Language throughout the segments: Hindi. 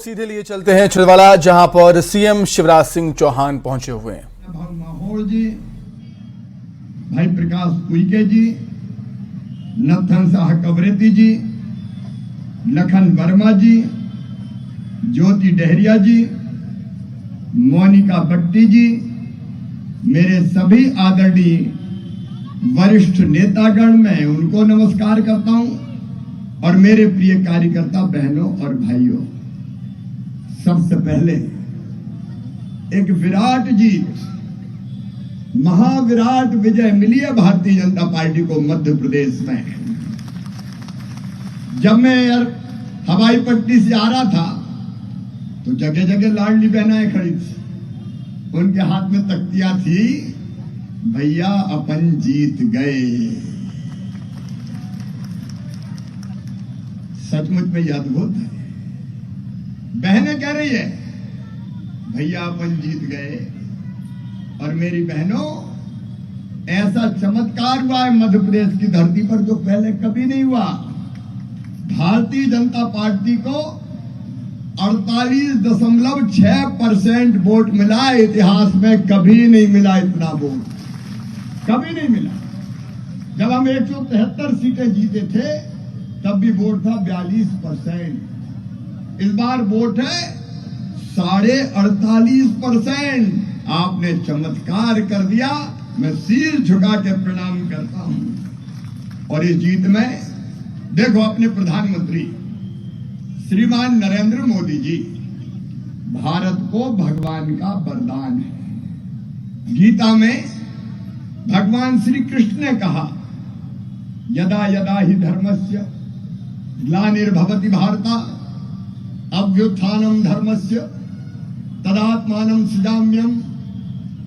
सीधे लिए चलते हैं छिंदवाड़ा, जहां पर सीएम शिवराज सिंह चौहान पहुंचे हुए हैं। माहौर जी, भाई प्रकाश उइके जी, नथन शाह कबरेती जी, लखन वर्मा जी, ज्योति डहरिया जी, मोनिका भट्टी जी, मेरे सभी आदरणीय वरिष्ठ नेतागण, मैं उनको नमस्कार करता हूं। और मेरे प्रिय कार्यकर्ता बहनों और भाइयों, सबसे पहले एक विराट जीत, महाविराट विजय मिली है भारतीय जनता पार्टी को मध्य प्रदेश में। जब मैं हवाई पट्टी से आ रहा था तो जगह जगह लाडली बहनाएं खड़ी थी, उनके हाथ में तख्तियां थी, भैया अपन जीत गए। सचमुच में यह अद्भुत है। बहनें कह रही है भैया अपन जीत गए। और मेरी बहनों, ऐसा चमत्कार हुआ है मध्य प्रदेश की धरती पर जो पहले कभी नहीं हुआ। भारतीय जनता पार्टी को 48.6% वोट मिला। इतिहास में कभी नहीं मिला इतना वोट, कभी नहीं मिला। जब हम 173 सीटें जीते थे तब भी वोट था 42%। इस बार वोट है 48.5%। आपने चमत्कार कर दिया, मैं सिर झुका के प्रणाम करता हूं। और इस जीत में देखो, अपने प्रधानमंत्री श्रीमान नरेंद्र मोदी जी, भारत को भगवान का वरदान है। गीता में भगवान श्री कृष्ण ने कहा, यदा यदा ही धर्मस्य ग्लानिर्भवति भारत अभ्युत्थानम धर्मस्य तदात्मानं सृजाम्यहम्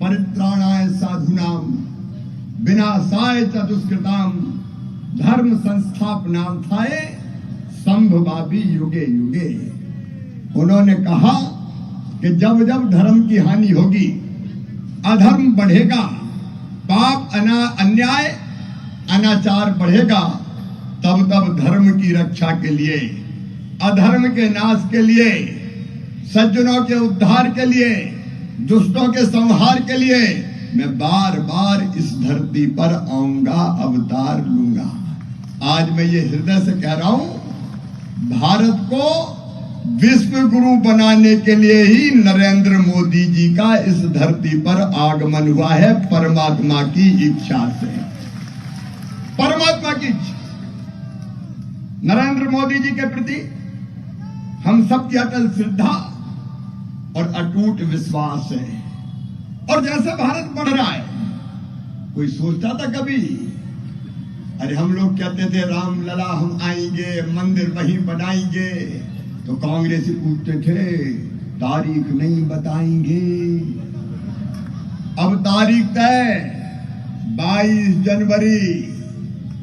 परित्राणाय साधूनां विनाशाय च दुष्कृताम् धर्म संस्थापनार्थाय संभवामि युगे युगे। उन्होंने कहा कि जब जब धर्म की हानि होगी, अधर्म बढ़ेगा, पाप अन्याय अनाचार बढ़ेगा, तब तब धर्म की रक्षा के लिए, अधर्म के नाश के लिए, सज्जनों के उद्धार के लिए, दुष्टों के संहार के लिए मैं बार बार इस धरती पर आऊंगा, अवतार लूंगा। आज मैं ये हृदय से कह रहा हूं, भारत को विश्व गुरु बनाने के लिए ही नरेंद्र मोदी जी का इस धरती पर आगमन हुआ है, परमात्मा की इच्छा से। परमात्मा की इच्छा। नरेंद्र मोदी जी के प्रति हम सबकी अटल श्रद्धा और अटूट विश्वास है। और जैसे भारत बढ़ रहा है, कोई सोचता था कभी? अरे हम लोग कहते थे राम लला हम आएंगे, मंदिर वहीं बनाएंगे, तो कांग्रेसी पूछते थे तारीख नहीं बताएंगे। अब तारीख तय, 22 जनवरी,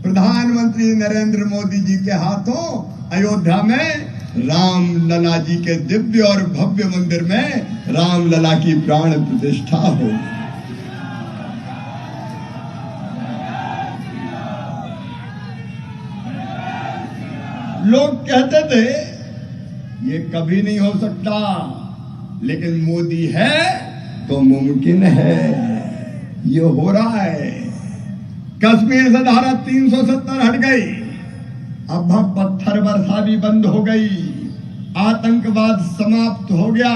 प्रधानमंत्री नरेंद्र मोदी जी के हाथों अयोध्या में राम लला जी के दिव्य और भव्य मंदिर में राम लला की प्राण प्रतिष्ठा होगी। लोग कहते थे ये कभी नहीं हो सकता, लेकिन मोदी है तो मुमकिन है। ये हो रहा है। कश्मीर से धारा 370 हट गई, अब पत्थर वर्षा भी बंद हो गई, आतंकवाद समाप्त हो गया।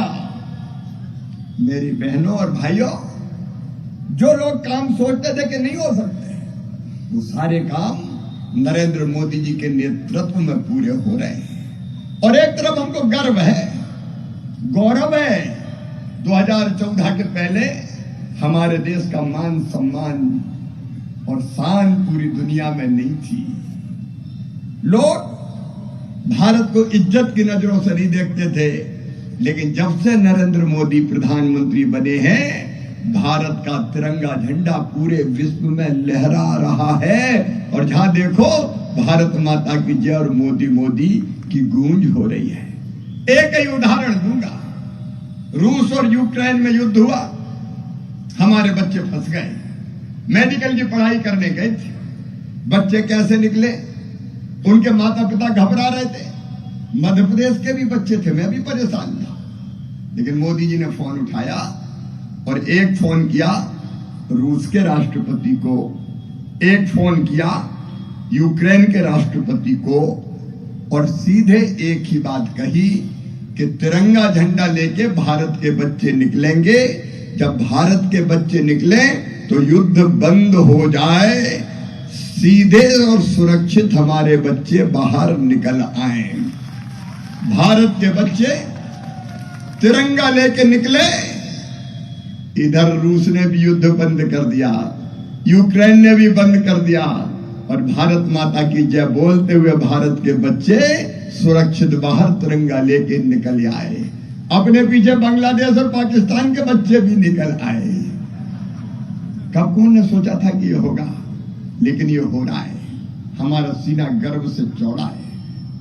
मेरी बहनों और भाइयों, जो लोग काम सोचते थे कि नहीं हो सकते, वो सारे काम नरेंद्र मोदी जी के नेतृत्व में पूरे हो रहे हैं। और एक तरफ हमको गर्व है, गौरव है, 2014 के पहले हमारे देश का मान सम्मान और शान पूरी दुनिया में नहीं थी। लोग भारत को इज्जत की नजरों से नहीं देखते थे, लेकिन जब से नरेंद्र मोदी प्रधानमंत्री बने हैं, भारत का तिरंगा झंडा पूरे विश्व में लहरा रहा है। और जहां देखो भारत माता की जय और मोदी मोदी की गूंज हो रही है। एक ही उदाहरण दूंगा, रूस और यूक्रेन में युद्ध हुआ, हमारे बच्चे फंस गए, मेडिकल की पढ़ाई करने गए थे, बच्चे कैसे निकले? उनके माता पिता घबरा रहे थे, मध्य प्रदेश के भी बच्चे थे, मैं भी परेशान था, लेकिन मोदी जी ने फोन उठाया और एक फोन किया रूस के राष्ट्रपति को, एक फोन किया यूक्रेन के राष्ट्रपति को, और सीधे एक ही बात कही कि तिरंगा झंडा लेके भारत के बच्चे निकलेंगे। जब भारत के बच्चे निकले तो युद्ध बंद हो जाए, सीधे और सुरक्षित हमारे बच्चे बाहर निकल आए। भारत के बच्चे तिरंगा लेके निकले, इधर रूस ने भी युद्ध बंद कर दिया, यूक्रेन ने भी बंद कर दिया, और भारत माता की जय बोलते हुए भारत के बच्चे सुरक्षित बाहर तिरंगा लेके निकल आए। अपने पीछे बांग्लादेश और पाकिस्तान के बच्चे भी निकल आए। कब कौन ने सोचा था कि ये होगा, लेकिन ये हो रहा है। हमारा सीना गर्व से चौड़ा है,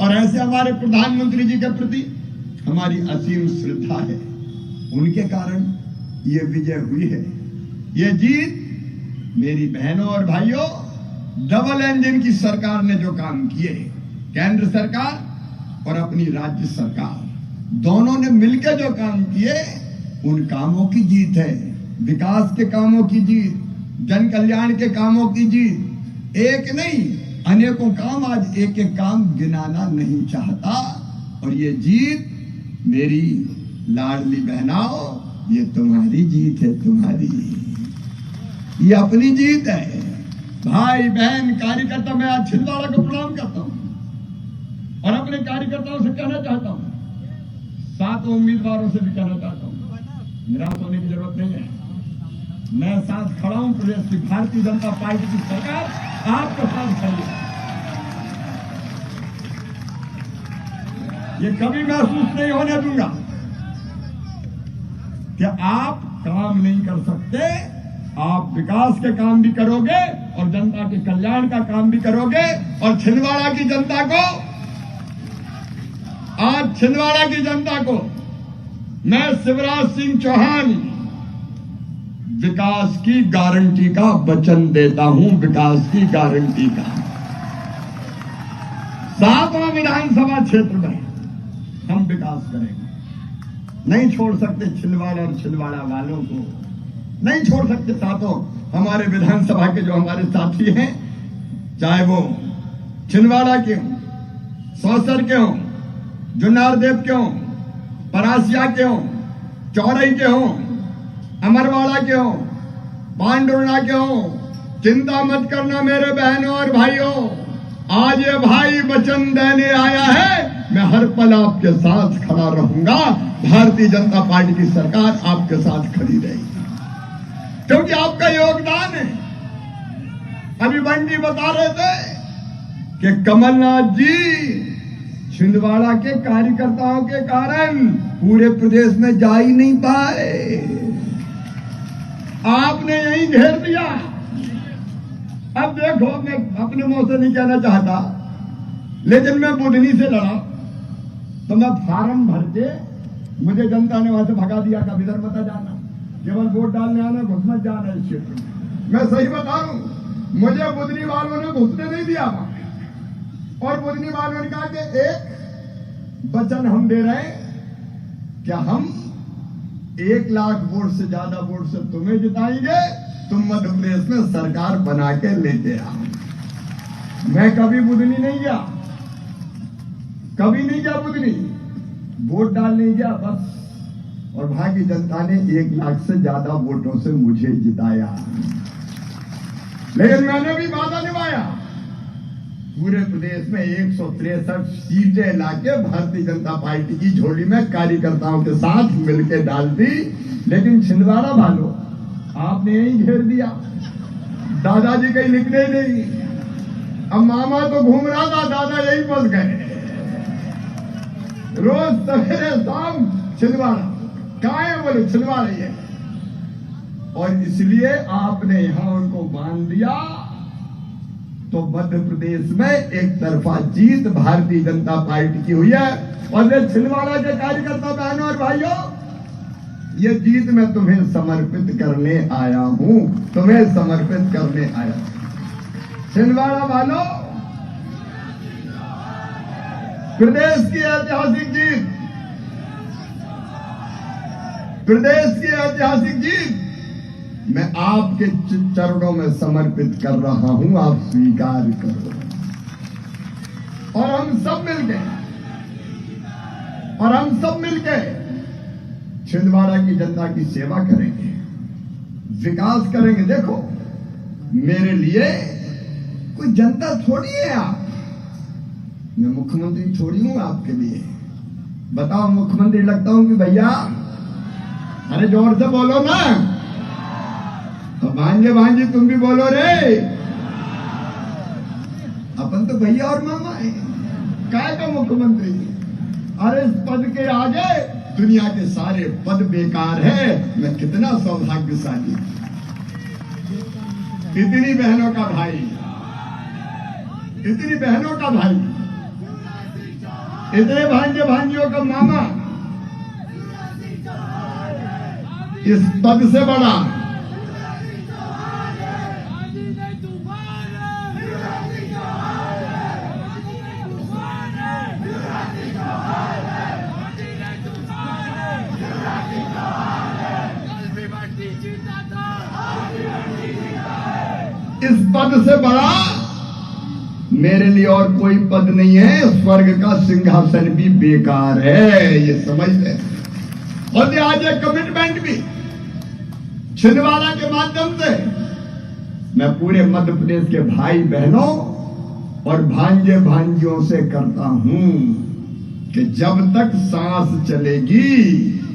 और ऐसे हमारे प्रधानमंत्री जी के प्रति हमारी असीम श्रद्धा है। उनके कारण ये विजय हुई है, ये जीत। मेरी बहनों और भाइयों, डबल इंजन की सरकार ने जो काम किए, केंद्र सरकार और अपनी राज्य सरकार दोनों ने मिलकर जो काम किए, उन कामों की जीत है। विकास के कामों की जीत, जन कल्याण के कामों की जीत। एक नहीं, अनेकों काम। आज एक एक काम गिनाना नहीं चाहता। और ये जीत मेरी लाडली बहनाओ, ये तुम्हारी जीत है, तुम्हारी, ये अपनी जीत है। भाई बहन कार्यकर्ता, मैं आज छिंदवाड़ा को प्रणाम करता हूं और अपने कार्यकर्ताओं से कहना चाहता हूं, 7 उम्मीदवारों से भी कहना चाहता हूं, निराश होने की जरूरत नहीं है। मैं साथ खड़ा हूं, प्रदेश की भारतीय जनता पार्टी की सरकार आपके साथ खड़ी है। ये कभी महसूस नहीं होने दूंगा कि आप काम नहीं कर सकते। आप विकास के काम भी करोगे और जनता के कल्याण का काम भी करोगे। और छिंदवाड़ा की जनता को, आज छिंदवाड़ा की जनता को मैं शिवराज सिंह चौहान विकास की गारंटी का वचन देता हूं, विकास की गारंटी का। 7वां विधानसभा क्षेत्र में हम विकास करेंगे। नहीं छोड़ सकते छिंदवाड़ा और छिंदवाड़ा वालों को, नहीं छोड़ सकते। साथों, हमारे विधानसभा के जो हमारे साथी हैं, चाहे वो छिंदवाड़ा के हों, सौसर के हों, जुन्नारदेव के हों, परासिया के हों, चौरई के हों, अमरवाड़ा के हों, पांडुर्णा के हों, चिंता मत करना मेरे बहनों और भाइयों। आज ये भाई वचन देने आया है, मैं हर पल आपके साथ खड़ा रहूंगा। भारतीय जनता पार्टी की सरकार आपके साथ खड़ी रहेगी, क्योंकि आपका योगदान है। अभी बंटी बता रहे थे कि कमलनाथ जी छिंदवाड़ा के कार्यकर्ताओं के कारण पूरे प्रदेश में जा ही नहीं पाए, आपने यही घेर दिया। अब देखो, मैं अपने मुंह से नहीं कहना चाहता, लेकिन मैं बुधनी से लड़ा तो मैं फार्म भर के, मुझे जनता ने वहां से भगा दिया, कभी इधर मत जाना, केवल वोट डालने आना, घुस मत जाना इस क्षेत्र में। मैं सही बता रहा हूं, मुझे बुधनी वालों ने घुसने नहीं दिया। और बुधनी वालों ने कहा कि एक वचन हम दे रहे हैं, क्या हम 1 लाख वोट से ज्यादा वोट से तुम्हें जिताएंगे, तुम मध्य प्रदेश में सरकार बना के लेके आओ। मैं कभी बुधनी नहीं गया, कभी नहीं गया बुधनी, वोट डालने गया बस। और भारतीय जनता ने 1 लाख से ज्यादा वोटों से मुझे जिताया, लेकिन मैंने भी वादा निभाया। पूरे प्रदेश में 163 सीटें लाके भारतीय जनता पार्टी की झोली में कार्यकर्ताओं के साथ मिलकर डाल दी। लेकिन छिंदवाड़ा वालों, आपने यही घेर दिया, दादाजी कहीं निकले नहीं। अब मामा तो घूम रहा था, दादा यही फंस गए। रोज सवेरे शाम छिंदवाड़ा, कहाँ है बोले, छिंदवाड़ा ही है। और इसलिए आपने यहां उनको बांध दिया, तो मध्य प्रदेश में एक तरफा जीत भारतीय जनता पार्टी की हुई है। और ये छिंदवाड़ा के कार्यकर्ता बहनों और भाइयों, ये जीत मैं तुम्हें समर्पित करने आया हूं, तुम्हें समर्पित करने आया हूं। छिंदवाड़ा वालों, प्रदेश की ऐतिहासिक जीत, प्रदेश की ऐतिहासिक जीत मैं आपके चरणों में समर्पित कर रहा हूं, आप स्वीकार करो। और हम सब मिलके छिंदवाड़ा की जनता की सेवा करेंगे, विकास करेंगे। देखो, मेरे लिए कोई जनता थोड़ी है आप, मैं मुख्यमंत्री थोड़ी हूं आपके लिए। बताओ, मुख्यमंत्री लगता हूं कि भैया? अरे जोर से बोलो ना, तो भांजे तुम भी बोलो रे। अपन तो भैया और मामा है, काय का मुख्यमंत्री? अरे इस पद के आगे दुनिया के सारे पद बेकार है। मैं कितना सौभाग्यशाली, इतनी बहनों का भाई, इतनी बहनों का भाई, इतने भांजे भांजियों का मामा, इस पद से बड़ा इस पद से बड़ा मेरे लिए और कोई पद नहीं है। स्वर्ग का सिंहासन भी बेकार है, ये समझ ले। और आज एक कमिटमेंट भी छिंदवाड़ा के माध्यम से मैं पूरे मध्य प्रदेश के भाई बहनों और भांजे भांजियों से करता हूं कि जब तक सांस चलेगी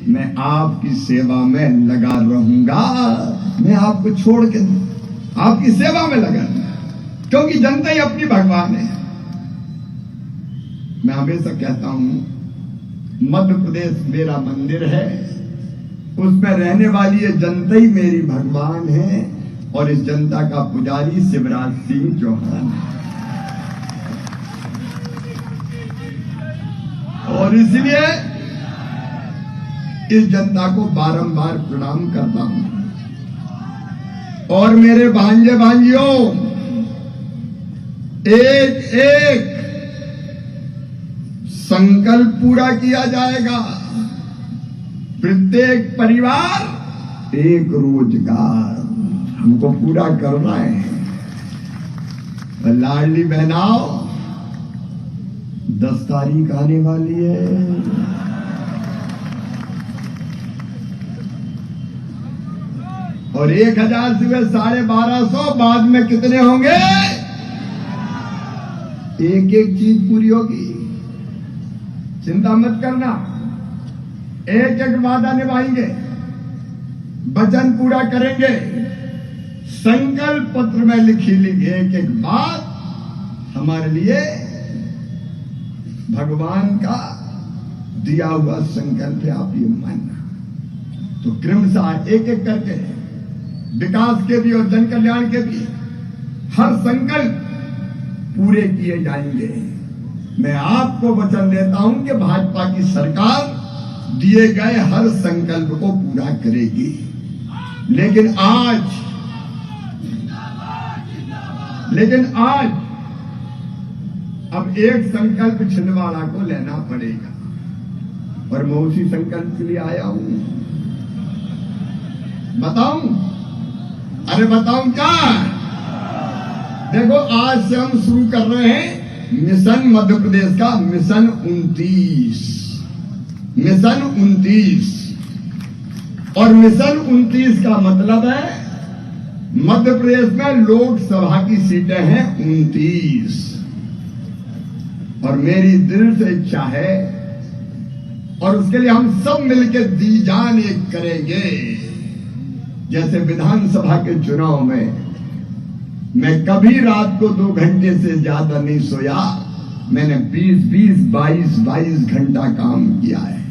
मैं आपकी सेवा में लगा रहूंगा। मैं आपको छोड़ के आपकी सेवा में लगा, क्योंकि जनता ही अपनी भगवान है। मैं हमेशा कहता हूं, मध्य प्रदेश मेरा मंदिर है, उसमें रहने वाली ये जनता ही मेरी भगवान है, और इस जनता का पुजारी शिवराज सिंह चौहान है। और इसलिए इस जनता को बारंबार प्रणाम करता हूं। और मेरे भांजे भांजियों, एक एक संकल्प पूरा किया जाएगा। प्रत्येक परिवार एक रोजगार हमको पूरा करना है। लाडली बहनाओ 10 तारीख आने वाली है। और 1000 से 1250, बाद में कितने होंगे? एक एक चीज पूरी होगी, चिंता मत करना। एक एक वादा निभाएंगे, वचन पूरा करेंगे। संकल्प पत्र में लिखी एक एक बात हमारे लिए भगवान का दिया हुआ संकल्प है, आप ये मानना। तो क्रमशः एक एक करके विकास के भी और जन कल्याण के भी हर संकल्प पूरे किए जाएंगे। मैं आपको वचन देता हूं कि भाजपा की सरकार दिए गए हर संकल्प को पूरा करेगी। लेकिन आज अब एक संकल्प छिंदवाड़ा को लेना पड़ेगा, और मैं उसी संकल्प के लिए आया हूं। बताऊं? अरे बताऊं क्या? देखो, आज से हम शुरू कर रहे हैं मिशन मध्य प्रदेश का, मिशन 29। मिशन 29, और मिशन 29 का मतलब है मध्य प्रदेश में लोकसभा की सीटें हैं 29। और मेरी दिल से इच्छा है, और उसके लिए हम सब मिलकर दी जान एक करेंगे। जैसे विधानसभा के चुनाव में मैं कभी रात को 2 घंटे से ज्यादा नहीं सोया, मैंने 20-20, 22-22 घंटा काम किया है।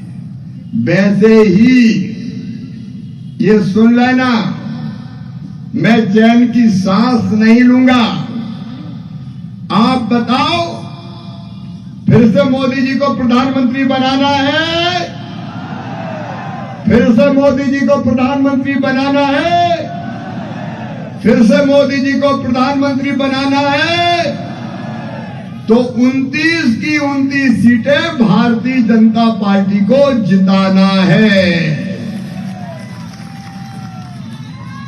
वैसे ही ये सुन लेना, मैं चैन की सांस नहीं लूंगा। आप बताओ, फिर से मोदी जी को प्रधानमंत्री बनाना है? फिर से मोदी जी को प्रधानमंत्री बनाना है? फिर से मोदी जी को प्रधानमंत्री बनाना है? तो 29 की 29 सीटें भारतीय जनता पार्टी को जिताना है।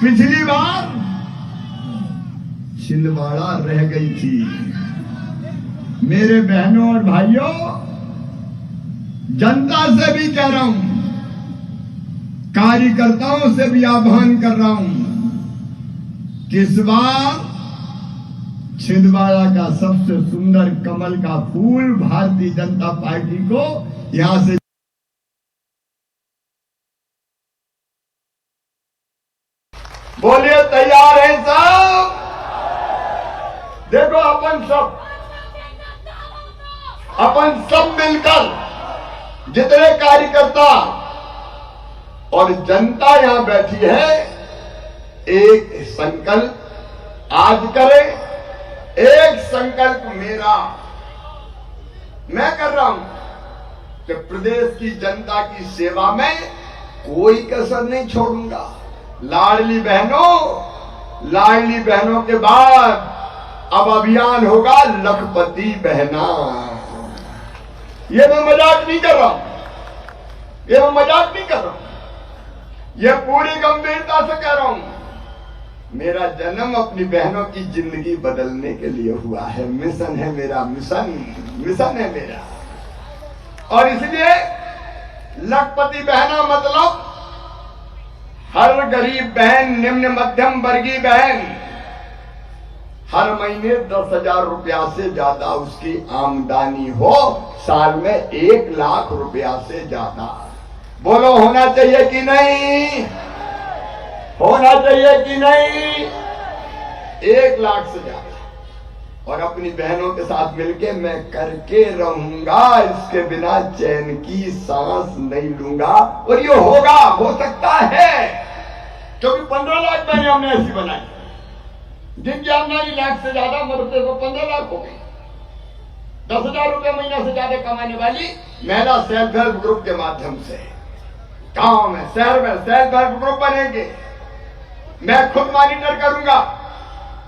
पिछली बार छिंदवाड़ा रह गई थी। मेरे बहनों और भाइयों, जनता से भी कह रहा हूं, कार्यकर्ताओं से भी आह्वान कर रहा हूं कि इस बार छिंदवाड़ा का सबसे सुंदर कमल का फूल भारतीय जनता पार्टी को यहां से बोलिए, तैयार हैं सब? देखो अपन सब मिलकर जितने कार्यकर्ता और जनता यहां बैठी है, एक संकल्प आज करें। एक संकल्प मेरा मैं कर रहा हूं कि प्रदेश की जनता की सेवा में कोई कसर नहीं छोड़ूंगा। लाडली बहनों के बाद अब अभियान होगा लखपति बहना। ये मैं मजाक नहीं कर रहा हूं, ये पूरी गंभीरता से कह रहा हूं। मेरा जन्म अपनी बहनों की जिंदगी बदलने के लिए हुआ है। मिशन है मेरा, मिशन है मेरा। और इसलिए लखपति बहना मतलब हर गरीब बहन, निम्न मध्यम वर्गीय बहन हर महीने 10,000 रुपया से ज्यादा उसकी आमदनी हो, साल में 1 लाख रुपया से ज्यादा। बोलो, होना चाहिए कि नहीं? होना चाहिए कि नहीं? 1 लाख से ज्यादा। और अपनी बहनों के साथ मिलके मैं करके रहूंगा, इसके बिना चैन की सांस नहीं लूंगा। और ये होगा, हो सकता है, क्योंकि 15 लाख बहनें हमने ऐसी बनाई जिनकी आमदनी लाख से ज्यादा, मरते को 15 लाख हो गई। 10,000 रुपये महीना से ज्यादा कमाने वाली महिला सेल्फ हेल्प ग्रुप के माध्यम से गांव में, शहर में सेल्फ हेल्प ग्रुप बनेंगे। मैं खुद मॉनिटर करूंगा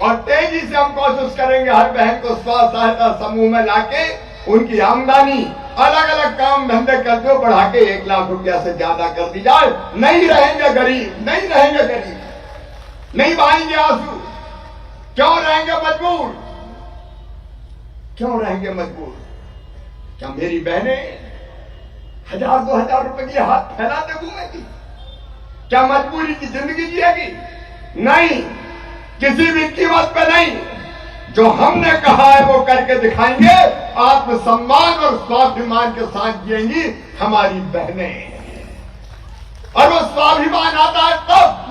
और तेजी से हम कोशिश करेंगे हर बहन को स्व सहायता समूह में लाके उनकी आमदनी अलग अलग काम धंधे करते हुए बढ़ा के 1 लाख रुपया से ज्यादा कर दी जाए। नहीं रहेंगे गरीब, नहीं बहाएंगे आंसू। क्यों रहेंगे मजबूर? क्या मेरी बहनें 1,000-2,000 रुपए के लिए हाथ फैलाते घूमेगी? क्या मजबूरी की जिंदगी जिएगी? नहीं, किसी भी कीमत पे नहीं। जो हमने कहा है वो करके दिखाएंगे। आत्मसम्मान और स्वाभिमान के साथ जिएंगी हमारी बहनें। और वो स्वाभिमान आता है तब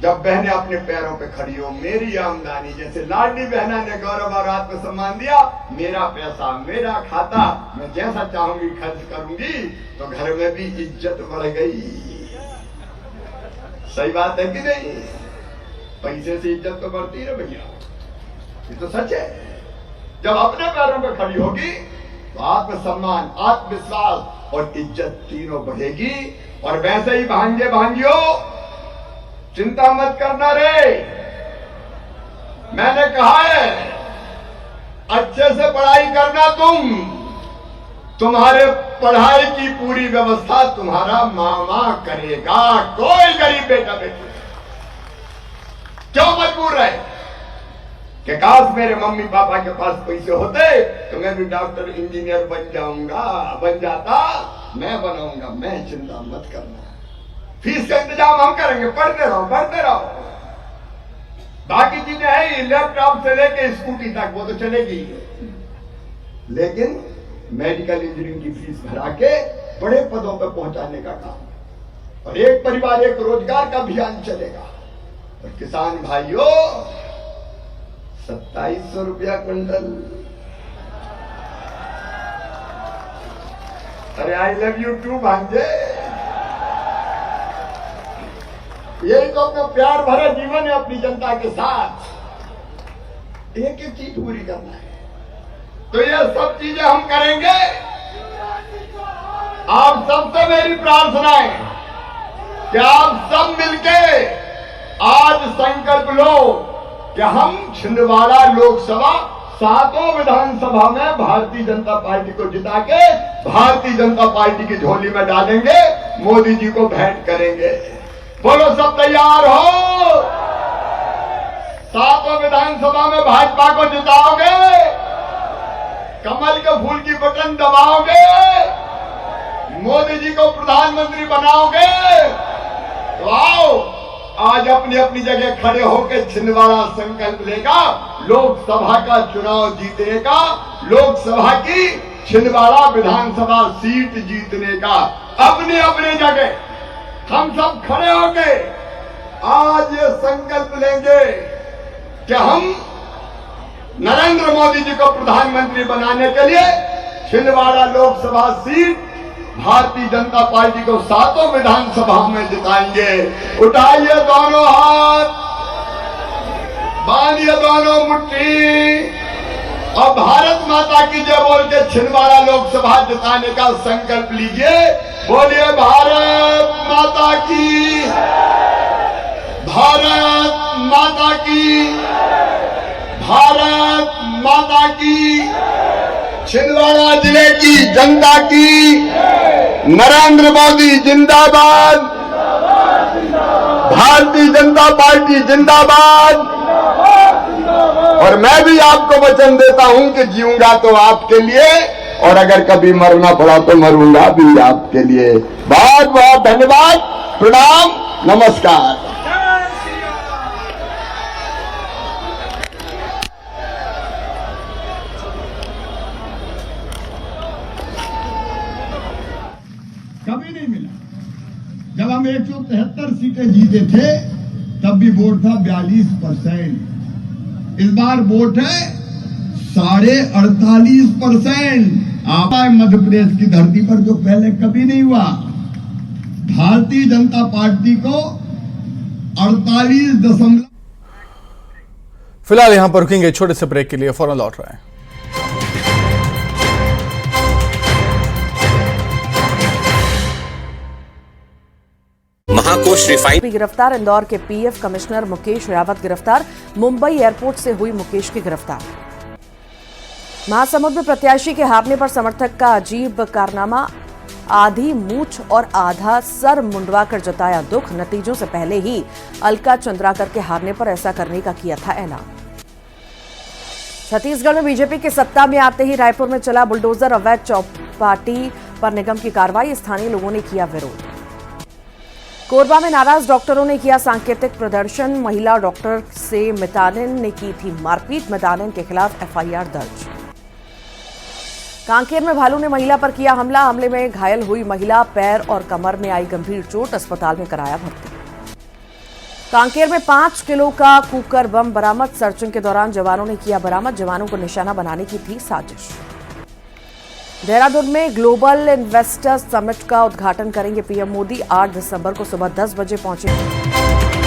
जब बहनें अपने पैरों पे खड़ी हो। मेरी आमदनी, जैसे लाडली बहना ने गौरव और आत्मसम्मान दिया, मेरा पैसा, मेरा खाता, मैं जैसा चाहूंगी खर्च करूंगी, तो घर में भी इज्जत बढ़ गई। सही बात है कि नहीं? पैसे से इज्जत तो बढ़ती है भैया, ये तो सच है। जब अपने पैरों पे खड़ी होगी तो आत्मसम्मान, आत्मविश्वास और इज्जत तीनों बढ़ेगी। और वैसे ही भांजियो, चिंता मत करना रे। मैंने कहा है अच्छे से पढ़ाई करना। तुम्हारे पढ़ाई की पूरी व्यवस्था तुम्हारा मामा करेगा। कोई गरीब बेटा बेटी क्यों मजबूर रहे कि काश मेरे मम्मी पापा के पास पैसे होते तो मैं भी डॉक्टर, इंजीनियर बन जाता, मैं बनाऊंगा। मैं चिंता मत करना, फीस का इंतजाम हम करेंगे। पढ़ते रहो। बाकी चीजें हैं, लैपटॉप से लेके स्कूटी तक वो तो चलेगी, लेकिन मेडिकल इंजीनियरिंग की फीस भरा के बड़े पदों पर पहुंचाने का काम। और एक परिवार एक रोजगार का अभियान चलेगा। और किसान भाइयों, 2700 रुपया क्विंटल। अरे आई लव यू टू भांजे। यही तो अपना प्यार भरा जीवन है अपनी जनता के साथ। एक एक चीज पूरी करना है। तो ये सब चीजें हम करेंगे। आप सबसे मेरी प्रार्थना है कि आप सब मिलके आज संकल्प लो कि हम छिंदवाड़ा लोकसभा सातों विधानसभा में भारतीय जनता पार्टी को जिता के भारतीय जनता पार्टी की झोली में डालेंगे, मोदी जी को भेंट करेंगे। बोलो सब तैयार हो? सातों विधानसभा में भाजपा को जिताओगे, कमल के फूल की बटन दबाओगे, मोदी जी को प्रधानमंत्री बनाओगे, तो आओ आज अपनी अपनी जगह खड़े होकर छिंदवाड़ा संकल्प लेगा लोकसभा का चुनाव जीतने का, लोकसभा की छिंदवाड़ा विधानसभा सीट जीतने का। अपनी अपनी जगह हम सब खड़े होके आज ये संकल्प लेंगे कि हम नरेंद्र मोदी जी को प्रधानमंत्री बनाने के लिए छिंदवाड़ा लोकसभा सीट भारतीय जनता पार्टी को सातों विधानसभा में जिताएंगे। उठाइए दोनों हाथ, बांधिए दोनों मुट्ठी और भारत माता की जय बोल के छिंदवाड़ा लोकसभा जिताने का संकल्प लीजिए। बोलिए भारत माता की, भारत माता की, भारत माता की। छिंदवाड़ा जिले की जनता की नरेंद्र मोदी जिंदाबाद, भारतीय जनता पार्टी जिंदाबाद। और मैं भी आपको वचन देता हूं कि जीऊंगा तो आपके लिए, और अगर कभी मरना पड़ा तो मरूंगा भी आपके लिए। बहुत बहुत धन्यवाद, प्रणाम, नमस्कार। कभी नहीं मिला। जब हम 173 सीटें जीते थे तब भी वोट था 42%। इस बार वोट है 48.5%। आप मध्य प्रदेश की धरती पर जो पहले कभी नहीं हुआ। भारतीय जनता पार्टी को 48 फिलहाल यहां पर रुकेंगे, छोटे से ब्रेक के लिए, फौरन लौट रहे हैं। महाकोश रिफाइन गिरफ्तार। इंदौर के पीएफ कमिश्नर मुकेश रावत गिरफ्तार। मुंबई एयरपोर्ट से हुई मुकेश की गिरफ्तार। महासमुंद में प्रत्याशी के हारने पर समर्थक का अजीब कारनामा, आधी मूछ और आधा सर मुंडवाकर जताया दुख। नतीजों से पहले ही अलका चंद्राकर के हारने पर ऐसा करने का किया था ऐलान। छत्तीसगढ़ में बीजेपी के सत्ता में आते ही रायपुर में चला बुलडोजर, अवैध चौपाटी पर निगम की कार्रवाई, स्थानीय लोगों ने किया विरोध। कोरबा में नाराज डॉक्टरों ने किया सांकेतिक प्रदर्शन, महिला डॉक्टर से मितानिन ने की थी मारपीट, मितानिन के खिलाफ एफआईआर दर्ज। कांकेर में भालू ने महिला पर किया हमला, हमले में घायल हुई महिला, पैर और कमर में आई गंभीर चोट, अस्पताल में कराया भर्ती। कांकेर में 5 किलो का कुकर बम बरामद, सर्चिंग के दौरान जवानों ने किया बरामद, जवानों को निशाना बनाने की थी साजिश। देहरादून में ग्लोबल इन्वेस्टर्स समिट का उद्घाटन करेंगे पीएम मोदी, 8 दिसंबर को सुबह 10 बजे पहुंचेंगे।